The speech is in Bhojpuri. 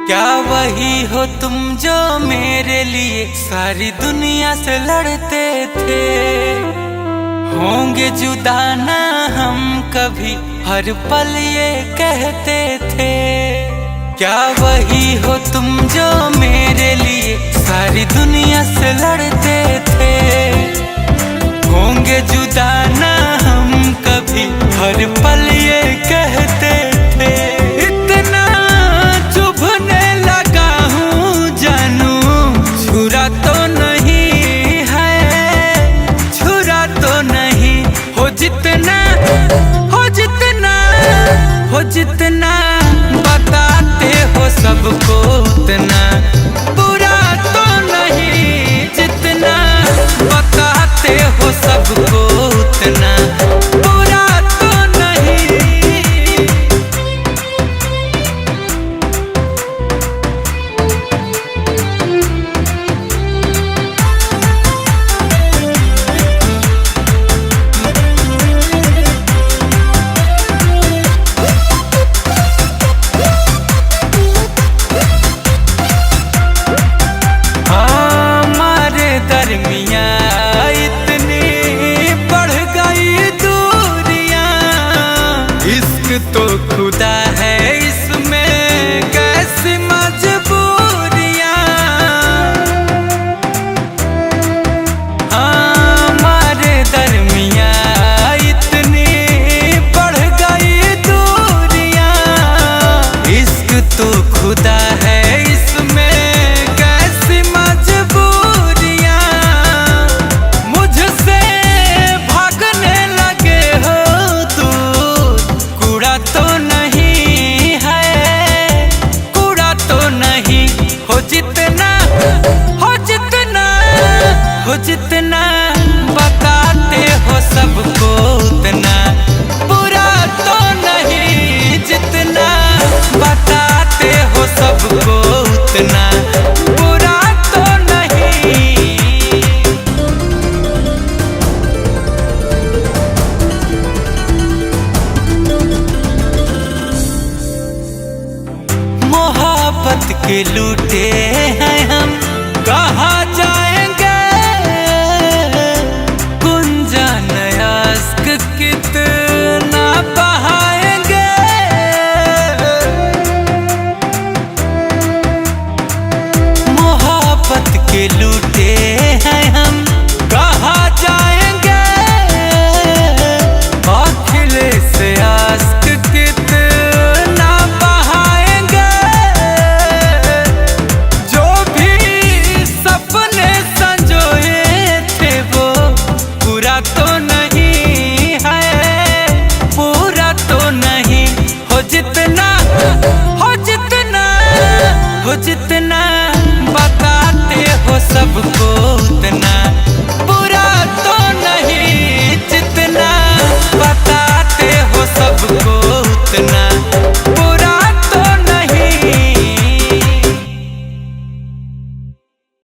क्या वही हो तुम जो मेरे लिए सारी दुनिया से लड़ते थे। होंगे जुदा ना हम कभी, हर पल ये कहते थे। क्या वही हो तुम जो मेरे लिए सारी दुनिया से लड़ते थे। होंगे जुदा ना हम कभी, हर पल ये कहते थे। इतना चुभने लगा हूँ जानू, छुरा तो नहीं है, छुरा तो नहीं। हो जितना हो जितना हो जितना बताते हो सबको उतना बुरा तो नहीं। जितना बताते हो सबको उतना बुरा तो नहीं। दरमियाँ इतनी बढ़ गई दूरियां, इश्क तो खुदा है इसमें कैसी मजबूरियां। हमारे दरमियाँ इतनी बढ़ गई दूरियां, इश्क तो खुदा है इसमें कैसी मजबूरियां। हो जितना बताते हो सबको उतना बुरा तो नहीं। जितना बताते हो सबको उतना बुरा तो नहीं। मोहब्बत के लूटे हैं हम, कहाँ